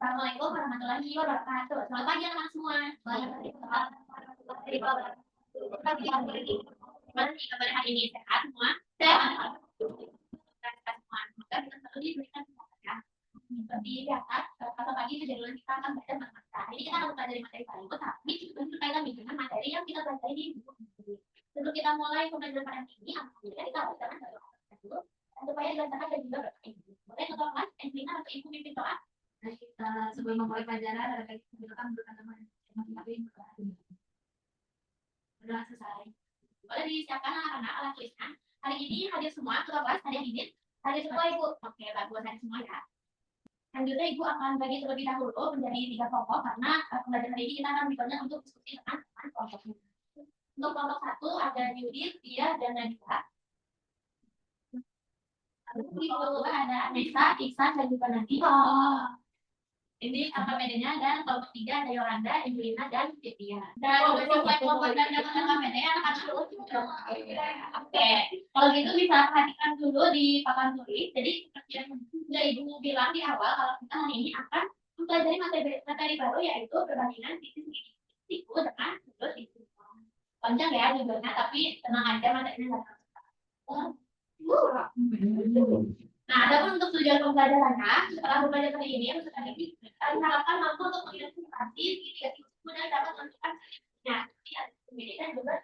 Assalamualaikum warahmatullahi wabarakatuh. Selamat pagi anak semua. Waalaikumsalam warahmatullahi wabarakatuh. Gimana nih kabar hari ini? Sehat semua? Sehat. Sehat semua. Semoga kita selalu diberikan kesehatan ya. Seperti biasa, kalau pagi kejadian kita akan belajar matematika. Hari ini kita akan belajar materi baru, tapi itu berkaitan dengan materi yang kita pelajari di buku ini. Sebelum kita mulai pembelajaran pada hari ini, alhamdulillah kita bacakan dulu supaya dilancarkan dan juga berkaitan. Boleh tutor mas, Enlina atau ibu pimpin doa? Nah, kita sebelum memulai pelajaran ada baik kita berdoa teman tapi sudah selesai. Boleh disiapkan anak-anak alat tulisnya. Hari ini hadir semua ketua kelas, ada yang izin? Hadir semua ibu. Oke, bagus hari semua ya. Selanjutnya ibu akan bagi terlebih dahulu menjadi 3 kelompok karena pembelajaran hari ini kita akan bertanya untuk diskusi tentang kelompoknya. Untuk kelompok 1 ada Yudit, Dia, dan Nadira. Di kelompok 2 ada Anissa, Iksan, dan juga Nadira. Ini apa bedanya? Dan kelompok 3 ada Yolanda, Angelina, dan Cynthia. Dan kelompok dan apa bedanya? Anak-anak. Oke, kalau gitu bisa perhatikan dulu di papan tulis. Jadi seperti yang sudah ibu bilang di awal, kalau kita hari ini akan mempelajari materi baru yaitu perbandingan sisi siku dengan sudut siku. Panjang ya judulnya, tapi tenang aja materinya nggak Nah, adapun untuk tujuan pembelajarannya, setelah belajar hari ini, diharapkan mampu untuk mengidentifikasi segitiga siku dan dapat menentukan selanjutnya. Jadi dan juga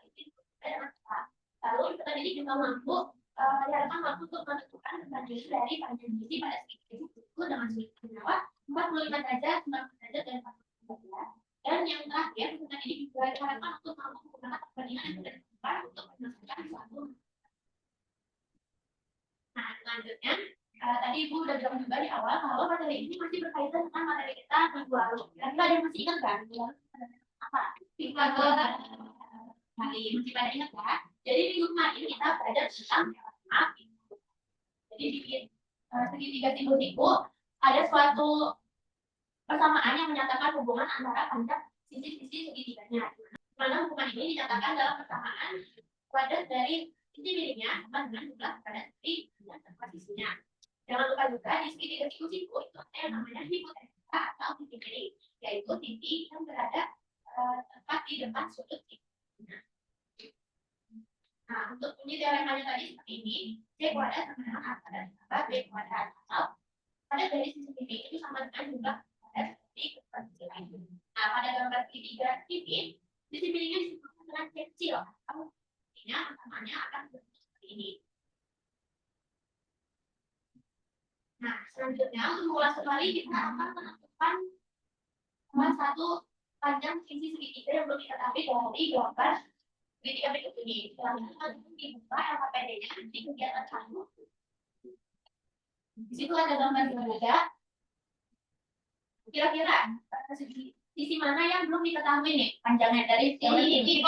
lalu kita ini juga mampu diharapkan mampu untuk menentukan perbandingan dari panjang sisi pada segitiga siku dengan sudut penjawab 45 derajat, 90 derajat, dan 45 derajat. Dan yang terakhir, kita ini juga diharapkan untuk mampu menggunakan perbandingan yang sudah ditentukan untuk menyelesaikan suatu. Nah, selanjutnya, tadi Ibu udah bilang juga di awal kalau materi ini masih berkaitan dengan materi kita minggu lalu. Kira-kira ada yang masih ingat kan? Apa? Pitagora. Masih pada ingat ya? Jadi minggu kemarin kita belajar tentang maaf. Jadi di segitiga siku ada suatu persamaan yang menyatakan hubungan antara panjang sisi-sisi segitiganya. Mana hubungan ini dinyatakan dalam persamaan kuadrat dari sisi miringnya sama dengan jumlah kuadrat sisi dan sisinya. Jangan lupa juga di segitiga siku-siku itu ada yang namanya hipotenusa atau sisi miring, yaitu sisi yang berada tepat di depan sudut sikunya. Nah, untuk bunyi teoremanya tadi seperti ini, C kuadrat sama dengan A kuadrat tambah B kuadrat atau kuadrat dari sisi miring itu sama dengan jumlah kuadrat sisi sisi lain. Nah, pada gambar segitiga ini, sisi miringnya disebutkan dengan kecil atau pertamanya akan seperti ini. Nah, selanjutnya untuk mengulas kembali kita akan menentukan salah satu panjang sisi segitiga yang belum diketahui dari gambar segitiga berikut ini. Selanjutnya dibuka LKPD-nya di kegiatan kamu. Di situ ada gambar segitiga. Kira-kira sisi mana yang belum diketahui nih panjangnya dari sini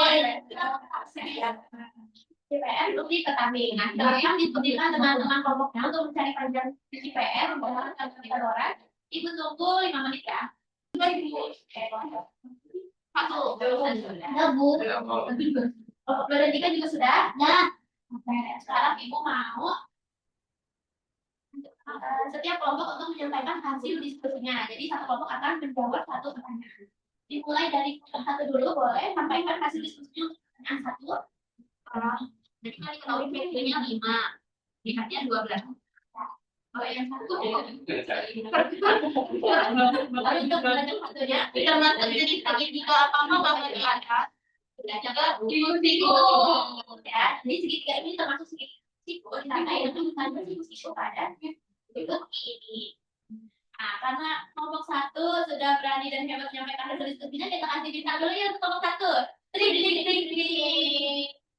PR belum diketahui. Nah, silakan diskusikan dengan teman kelompoknya untuk mencari panjang sisi PR dalam kalkulator. Ibu tunggu 5 menit ya. Satu, Bu. Dan 3 juga sudah. Nah, sekarang Ibu mau setiap kelompok untuk menyampaikan hasil diskusinya. Jadi satu kelompok akan menjawab satu pertanyaan. Dimulai dari satu dulu boleh sampaikan hasil diskusinya untuk pertanyaan satu. Jadi kali ketahui PQ-nya 5, lihatnya 12. Kalau yang satu, lalu untuk belajar satunya, kita jadi segitiga apa-apa bakal diangkat. Jaga siku. Ya, jadi segitiga ini termasuk segitiga siku. Ditandai dengan tanda siku pada berikut ini. Nah, karena kelompok 1 sudah berani dan hebat menyampaikan hasil diskusinya, kita kasih bintang dulu ya untuk kelompok 1.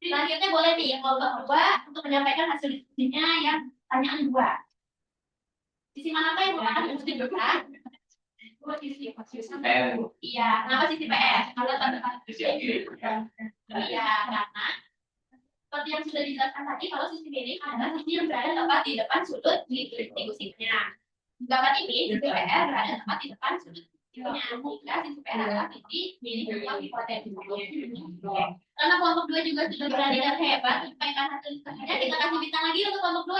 Selanjutnya boleh nih kelompok 2 untuk menyampaikan hasil diskusinya yang tanyaan 2. Sisi mana yang akan diskusikan? Iya, kenapa sisi PS? Kalau iya, karena seperti yang sudah dijelaskan tadi, kalau sisi miring adalah sisi yang berada tepat di depan sudut diskusinya. Gambar ini sisi PR berada tepat di depan sudut diskusinya, sehingga sisi PR adalah sisi miring atau hipotenusa. Karena kelompok 2 juga sudah berani dan hebat menyampaikan hasil diskusinya, kita kasih bintang lagi untuk kelompok 2.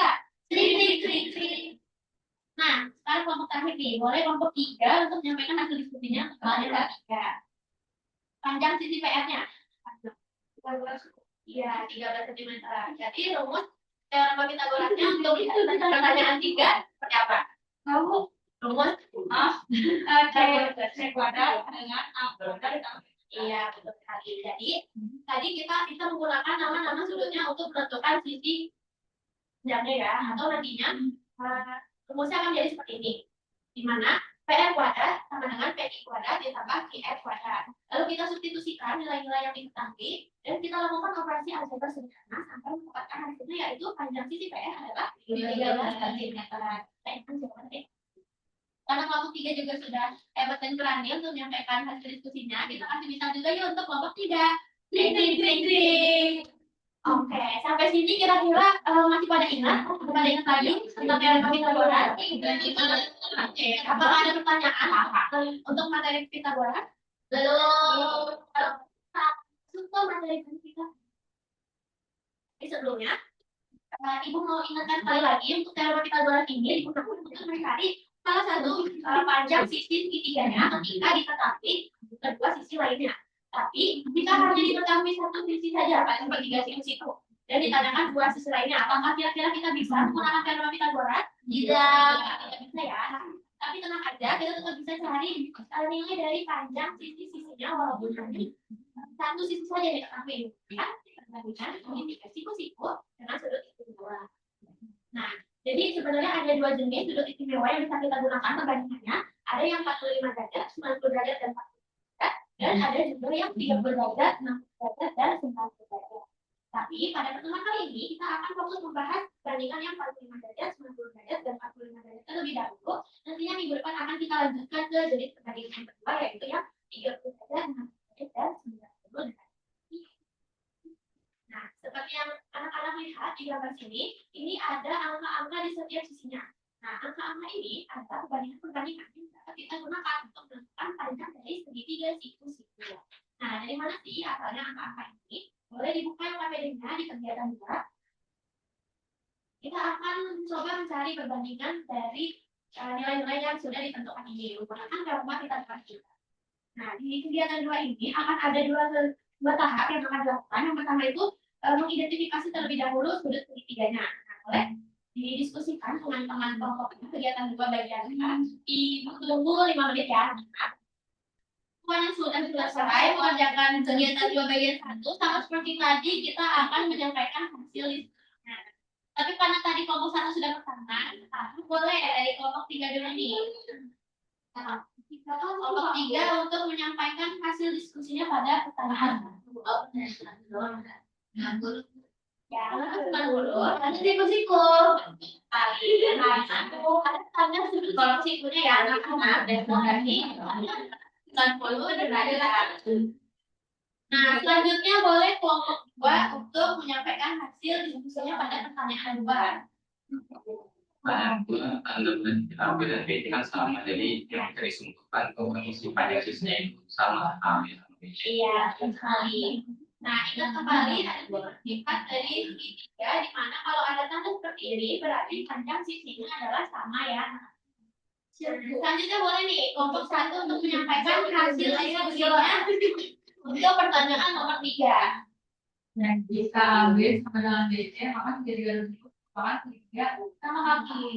Nah, Nah, sekarang kelompok terakhir nih, boleh kelompok 3 untuk menyampaikan hasil diskusinya kepada kelompok 3. Panjang sisi PR-nya. Iya, 13 cm. Jadi rumus teorema Pitagorasnya untuk pertanyaan 3 seperti apa? Kamu rumus C kuadrat dengan A kuadrat ditambah. Iya, betul sekali. Jadi tadi kita bisa menggunakan nama-nama sudutnya untuk menentukan sisi jamnya ya, atau nantinya rumusnya akan jadi seperti ini, di mana PR kuadrat sama dengan PI kuadrat ditambah QR kuadrat. Lalu kita substitusikan nilai-nilai yang diketahui dan kita lakukan operasi aljabar sederhana sampai mendapatkan hasilnya, yaitu panjang sisi PR adalah 13 cm. Karena kelompok 3 juga sudah hebat dan berani untuk menyampaikan hasil diskusinya, kita kasih bintang juga yuk untuk kelompok 3. Oke, sampai sini kira-kira masih pada ingat lagi tentang teorema Pitagoras? Oke, apakah ada pertanyaan untuk materi Pitagoras? Belum. Untuk materi kita. Sebelumnya, Ibu mau ingatkan sekali lagi untuk teorema Pitagoras ini digunakan untuk mencari salah satu panjang sisi segitiganya ketika diketahui kedua sisi lainnya. Tapi jika hanya diketahui satu sisi saja, Pak, seperti tiga sisi itu, dan ditanyakan dua sisi lainnya, apakah kira-kira kita bisa menggunakan teorema Pitagoras? Tidak bisa ya. Tapi tenang aja, kita tetap bisa cari nilai dari panjang sisi-sisinya walaupun hanya satu sisi saja diketahui. Ya, dibandingkan tiga siku-siku dengan sudut istimewa. Nah, jadi sebenarnya ada dua jenis sudut istimewa yang bisa kita gunakan perbandingannya. Ada yang 45 derajat, 90 derajat, dan 40 derajat. Dan ada juga yang 30 derajat, 60 derajat, dan 90 derajat. Tapi pada pertemuan kali ini kita akan fokus membahas perbandingan yang 45 derajat, 90 derajat, dan 45 derajat terlebih dahulu. Nantinya minggu depan akan kita lanjutkan ke jenis perbandingan yang kedua, yaitu yang 30 derajat, 60 derajat, dan 90 derajat. Nah, seperti yang anak-anak lihat di gambar sini, ini ada angka-angka di setiap sisinya. Nah, angka-angka ini adalah perbandingan-perbandingan yang dapat kita gunakan untuk menentukan panjang dari segitiga siku-siku. Nah, dari mana sih asalnya angka-angka ini? Boleh dibuka yang KPD-nya di kegiatan 2. Kita akan coba mencari perbandingan dari nilai-nilai yang sudah ditentukan ini menggunakan teorema Pitagoras juga. Nah, di kegiatan 2 ini akan ada dua tahap yang akan dilakukan. Yang pertama itu mengidentifikasi terlebih dahulu sudut segitiganya. Nah, boleh didiskusikan dengan teman kelompok kegiatan 2 bagian A. Tunggu 5 menit ya. Yang sudah selesai mengerjakan kegiatan 2 bagian 1, sama seperti tadi kita akan menyampaikan hasil diskusinya. Tapi karena tadi kelompok 1 sudah pertama, boleh dari kelompok 3 dulu nih. Nah, kelompok 3 untuk menyampaikan hasil diskusinya pada pertanyaan. Ya, bukan dulu, nanti siku-siku. Ada tanda sudut kelompok sikunya ya, anak-anak. Dan berarti 90 derajat. Nah, selanjutnya boleh kelompok 2 untuk menyampaikan hasil diskusinya pada pertanyaan 2. Ambil dan B kan sama, jadi yang dari sumberkan komposisi panjang sisinya itu sama. Iya, sekali. Nah, ingat kembali ada sifat dari segitiga, di mana kalau ada tanda seperti ini berarti panjang sisinya adalah sama ya. Selanjutnya boleh nih kelompok 1 untuk menyampaikan hasil diskusinya untuk pertanyaan nomor 3. Nah, jika AB sama dengan BC, maka segitiga merupakan segitiga sama kaki.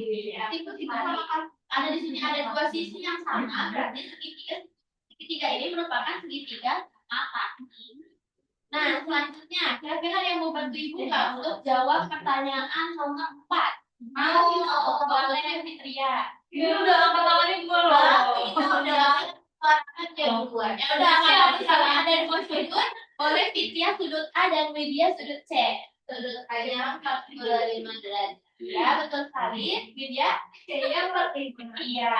Itu sama kaki. Ada di sini ada dua sisi yang sama, berarti segitiga ini merupakan segitiga sama kaki. Nah, selanjutnya kira-kira yang mau bantu ibu nggak untuk jawab pertanyaan nomor 4? Mau boleh Fitria? Ini udah angkat tangannya gue loh. Ya udah, kalau misalnya ada yang mau sudut, boleh Fitria sudut A dan Widya sudut C. Sudut A-nya 45 derajat. Ya, betul sekali. Widya, C-nya 45. Iya.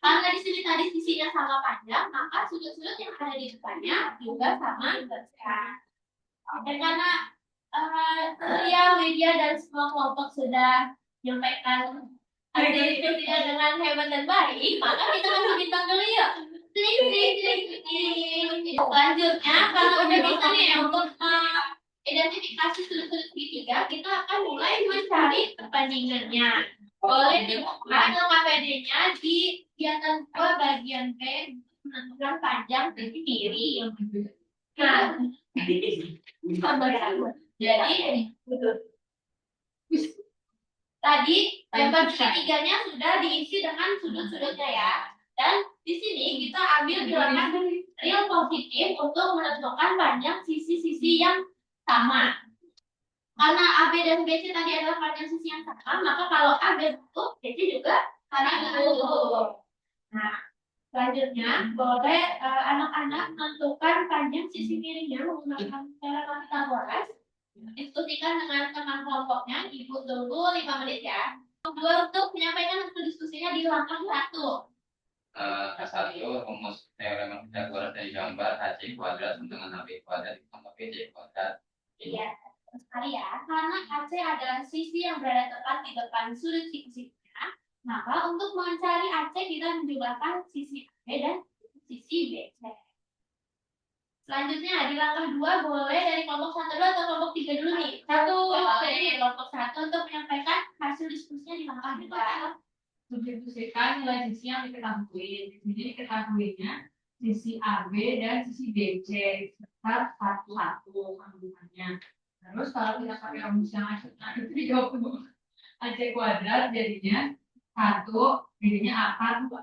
Karena di sini tadi sisinya sama panjang, maka sudut-sudut yang ada di depannya juga sama besar. Dan karena Fitria, Widya, dan semua kelompok sudah menyampaikan hasil diskusinya dengan hebat dan baik, maka kita kasih bintang dulu yuk. Selanjutnya, kalau udah bisa nih untuk identifikasi sudut-sudut segitiga, kita akan mulai mencari perbandingannya. Boleh dibuka nama PD-nya di kegiatan 2 bagian B menentukan panjang sisi kiri. Nah, jadi tadi lembar ketiganya sudah diisi dengan sudut-sudutnya ya. Dan di sini kita ambil bilangan real positif untuk menentukan panjang sisi-sisi yang sama. Karena AB dan BC tadi adalah panjang sisi yang sama, maka kalau AB bentuk, BC juga harus bentuk. Nah, selanjutnya boleh anak-anak menentukan panjang sisi miringnya menggunakan cara Pythagoras. Diskusikan dengan teman kelompoknya, ibu dulu 5 menit ya. Kedua, untuk menyampaikan hasil diskusinya di langkah 1. Satu, rumus teorema Pythagoras dari gambar AC kuadrat dengan AB kuadrat ditambah BC kuadrat. Iya, sekali ya. Karena AC adalah sisi yang berada tepat di depan sudut siku-sikunya, maka untuk mencari AC kita menjumlahkan sisi AB dan sisi BC. Selanjutnya di langkah 2 boleh dari kelompok 1 dulu atau kelompok 3 dulu nih. Dari kelompok 1 untuk menyampaikan hasil diskusinya di langkah 2. Substitusikan nilai sisi yang diketahui. Di sini diketahuinya sisi AB dan sisi BC sebesar 1 kandungannya. Terus kalau kita pakai rumus yang itu 30 AC kuadrat jadinya 1 jadinya akar 2.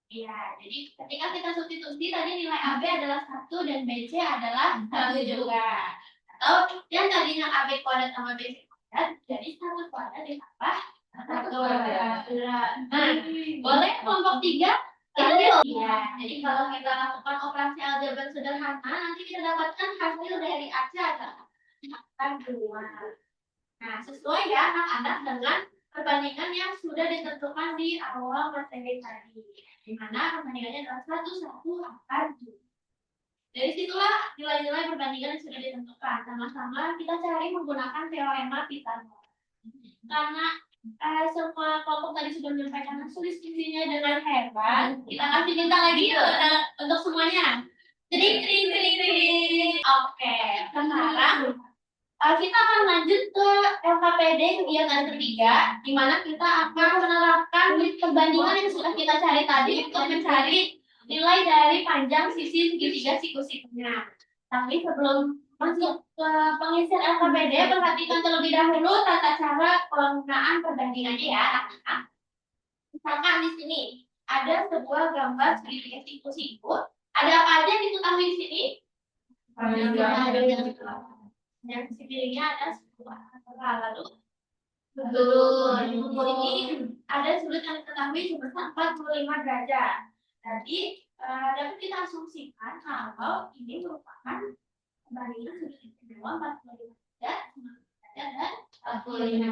Iya, jadi ketika kita substitusi tadi nilai AB adalah 1 dan BC adalah 1 juga. Atau yang tadinya AB kuadrat sama BC kuadrat jadi 1 kuadrat ditambah 1 kuadrat. Nah, boleh kelompok 3? Iya, jadi kalau kita lakukan operasi aljabar sederhana, nanti kita dapatkan hasil dari AC adalah akar 2. Nah, sesuai ya anak-anak dengan perbandingan yang sudah ditentukan di awal materi tadi. Di mana perbandingannya adalah 1 akar 2. Dari situlah nilai-nilai perbandingan yang sudah ditentukan. Sama-sama kita cari menggunakan teorema Pythagoras. Karena semua kelompok tadi sudah menyampaikan hasil diskusinya dengan hebat, kita kasih bintang lagi untuk semuanya. Tring. Oke, sekarang kita akan lanjut ke LKPD kegiatan ketiga, di mana kita akan menerapkan perbandingan yang sudah kita cari tadi untuk mencari nilai dari panjang sisi segitiga siku-sikunya. Tapi sebelum masuk ke pengisian LKPD, perhatikan terlebih dahulu tata cara penggunaan perbandingannya ya, anak-anak. Misalkan di sini ada sebuah gambar segitiga siku-siku. Ada apa aja yang diketahui di sini? Yang sisi ada sebuah lalu ini ada sudut yang diketahui sebesar 45 derajat. Jadi dapat kita asumsikan kalau ini merupakan perbandingan sudut istimewa 45 derajat dan 45.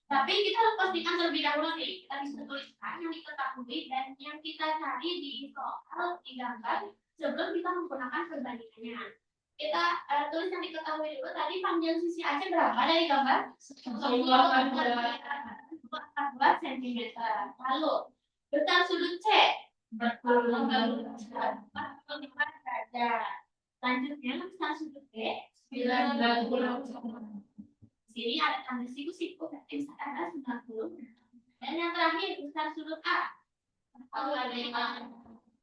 Tapi kita harus pastikan terlebih dahulu nih, kita bisa tuliskan yang diketahui dan yang kita cari di soal di gambar sebelum kita menggunakan perbandingannya. Kita tulis yang diketahui dulu. Tadi panjang sisi AC berapa dari gambar? 14 cm. Lalu besar sudut C 45 derajat. Selanjutnya besar sudut B 90. Sini ada tanda siku-siku berarti ada 90. Dan yang terakhir besar sudut A 45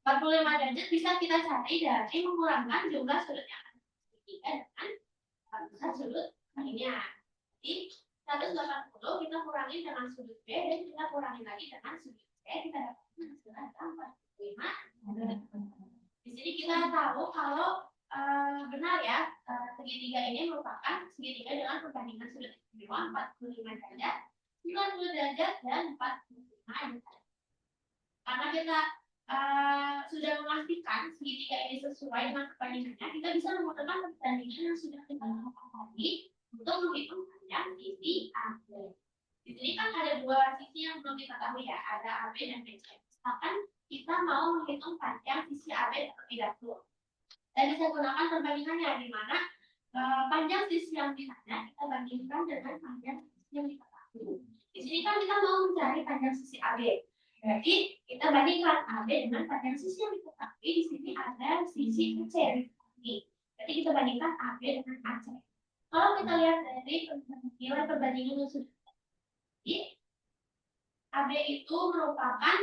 derajat bisa kita cari dari mengurangi jumlah sudut yang dengan besar sudut lainnya. Jadi 180 kita kurangi dengan sudut B dan kita kurangi lagi dengan sudut C, kita dapatkan hasilnya 45. Di sini kita tahu kalau benar ya, segitiga ini merupakan segitiga dengan perbandingan sudut istimewa 45 derajat, 90 derajat dan 45 derajat. Karena kita sudah memastikan segitiga ini sesuai dengan perbandingannya, kita bisa menggunakan perbandingan yang sudah kita lakukan tadi untuk menghitung panjang sisi AB. Di sini kan ada dua sisi yang belum kita tahu ya, ada AB dan BC. Misalkan kita mau menghitung panjang sisi AB terlebih dahulu, kita bisa gunakan perbandingannya di mana panjang sisi yang ditanya kita bandingkan dengan panjang sisi yang kita tahu. Di sini kan kita mau mencari panjang sisi AB. Berarti kita bandingkan AB dengan panjang sisi yang diketahui. Di sini ada sisi AC. Jadi kita bandingkan AB dengan AC. Kalau kita lihat dari nilai perbandingan yang sudah AB itu merupakan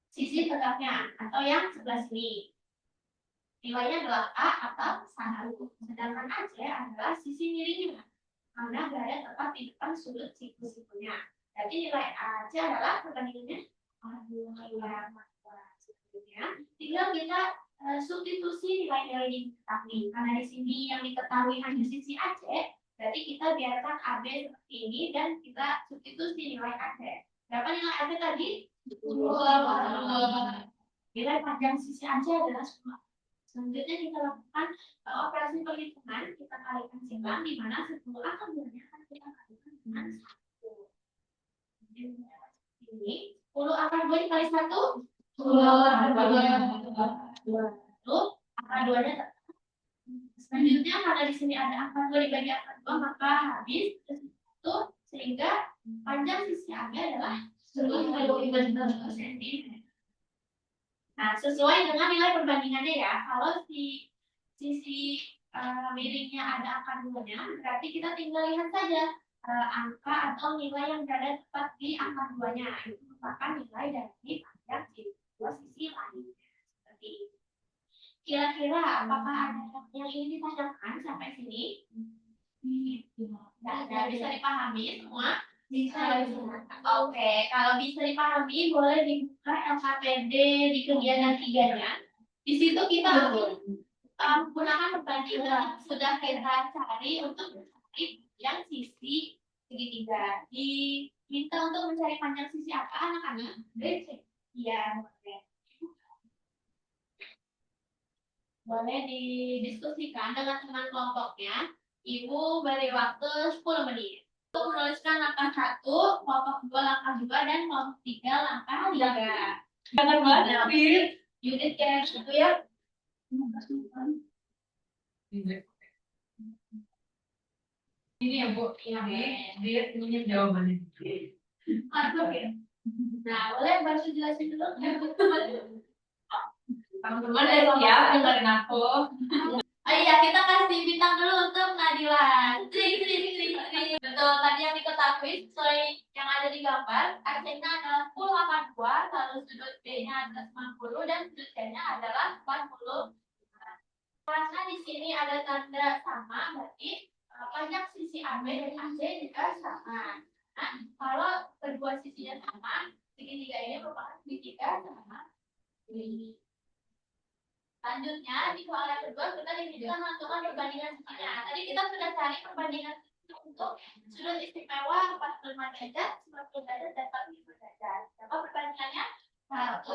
sisi tegaknya atau yang sebelah sini. Nilainya adalah A atau 1. Sedangkan AC adalah sisi miringnya. Karena berada tepat di depan sudut siku-sikunya. Jadi nilai AC adalah perbandingannya selanjutnya. Tinggal kita substitusi nilai-nilai diketahui. Karena di sini yang diketahui hanya sisi AC, berarti kita biarkan AB seperti ini dan kita substitusi nilai AC. Berapa nilai AC tadi? 2. Nilai panjang sisi AC adalah 10. Selanjutnya kita lakukan operasi perhitungan, kita kalikan silang di mana 10 akan banyak akan kita kalikan dengan 1. Ini 10 akar 2 dikali 1 10 akar 2. Lalu akar 2-nya selanjutnya karena di sini ada akar 2 dibagi akar 2 maka habis itu sehingga panjang sisi AB adalah 10 cm. Nah, sesuai dengan nilai perbandingannya ya. Kalau di sisi miringnya ada akar 2-nya, berarti kita tinggal lihat saja angka atau nilai yang berada tepat di akar 2-nya. Itu merupakan nilai dari panjang dua sisi lain. Seperti ini. Kira-kira apakah ada yang ingin ditanyakan sampai sini? Tidak bisa dipahami semua? Bisa. Oke, kalau bisa dipahami boleh dibuka LKPD di kegiatan 3-nya. Di situ kita menggunakan perbandingan yang sudah kita cari untuk mencari yang sisi segitiga. Diminta untuk mencari panjang sisi apa anak-anak? Iya, boleh didiskusikan dengan teman kelompoknya. Ibu beri waktu 10 menit. Untuk menuliskan langkah 1, kelompok 2 langkah 2, dan kelompok 3 langkah 3. Jangan banget, Unit kayak gitu ya. Ini ya Bu, dia punya jawabannya. Masuk ya. Nah, boleh Mbak Su jelasin dulu. Teman-teman udah siap dengerin aku. Oh iya, kita kasih bintang dulu untuk Nadila. Betul, tadi yang diketahui sesuai yang ada di gambar, AC-nya adalah 10,2, lalu sudut B-nya adalah 90 dan sudut C-nya adalah 40. Karena di sini ada tanda sama, berarti panjang sisi AB dan AC juga sama. Nah, kalau kedua sisinya sama, segitiga ini merupakan segitiga sama ini. Selanjutnya, di soal yang kedua kita diminta menentukan perbandingan sisinya. Tadi kita sudah cari perbandingan untuk sudut istimewa 45 derajat, 90 derajat, dan 45 derajat. Apa perbandingannya? 1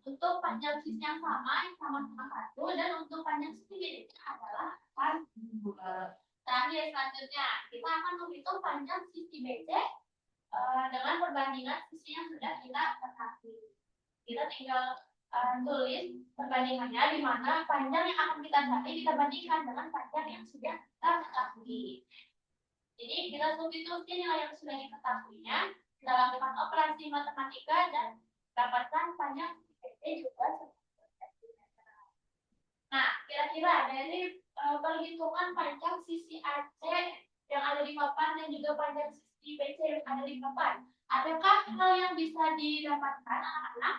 untuk panjang sisi yang sama sama 1, dan untuk panjang sisi bedanya adalah 4. Terakhir selanjutnya, kita akan menghitung panjang sisi BC dengan perbandingan sisi yang sudah kita ketahui. Kita tinggal tulis perbandingannya di mana panjang yang akan kita cari kita bandingkan dengan panjang yang sudah kita ketahui. Jadi kita substitusi nilai yang sudah diketahuinya, kita lakukan operasi matematika dan dapatkan panjang PC juga. Nah, kira-kira dari perhitungan panjang sisi AC yang ada di papan dan juga panjang sisi BC yang ada di papan, adakah hal yang bisa didapatkan anak-anak?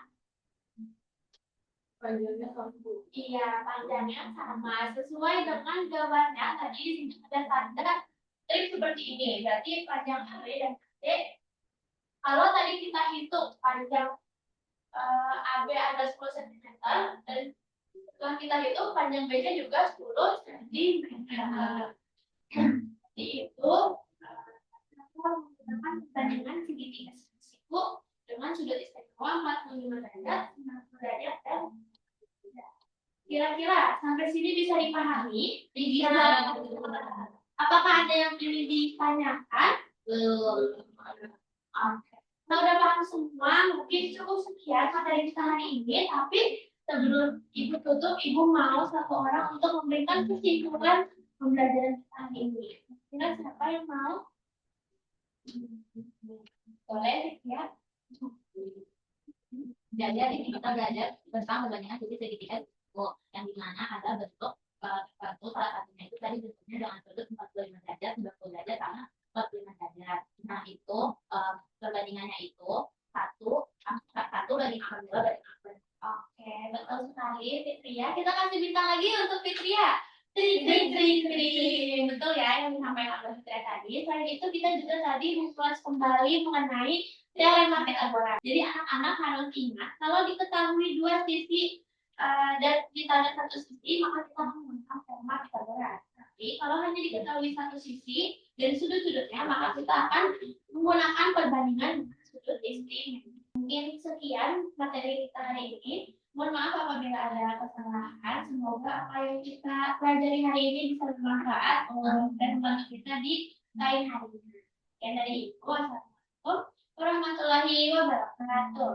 Panjangnya sama. Iya, panjangnya sama. Sesuai dengan gambarnya tadi ada tanda trik seperti ini. Berarti panjang AB dan AC. Kalau tadi kita hitung panjang AB ada 10 cm dan setelah kita hitung panjang BC juga 10 cm. Jadi itu menggunakan perbandingan segitiga siku dengan sudut istimewa 45 derajat, 90 derajat, dan kira-kira sampai sini bisa dipahami? Bisa. Apakah ada yang ingin ditanyakan? Belum. Oke. Nah, udah paham semua, mungkin cukup sekian materi kita hari ini, tapi sebelum Ibu tutup, Ibu mau satu orang untuk memberikan kesimpulan pembelajaran kita hari ini. Kira siapa yang mau? Boleh, ya. Jadi hari ini kita belajar tentang perbandingan sisi segitiga yang dimana ada bentuk satu, salah satunya itu tadi bentuknya dengan sudut 45 derajat, 90 derajat, sama 45 derajat. Nah, itu perbandingannya itu 1 banding 2 banding 2. Oke, betul sekali Fitria. Kita kasih bintang lagi untuk Fitria. Tri, tri, tri, tri. Betul ya yang disampaikan oleh Fitria tadi. Selain itu kita juga tadi mengulas kembali mengenai teorema Pythagoras. Jadi anak-anak harus ingat kalau diketahui dua sisi dan ditanya satu sisi maka kita menggunakan teorema Pythagoras. Tapi kalau hanya diketahui satu sisi dan sudut-sudutnya maka kita akan menggunakan perbandingan dengan sudut distinct. Mungkin sekian materi kita hari ini. Mohon maaf apabila ada kesalahan. Semoga apa yang kita pelajari hari ini bisa bermanfaat dan membantu kita di lain hari. Sekian dari Ibu. Wassalamualaikum warahmatullahi wabarakatuh.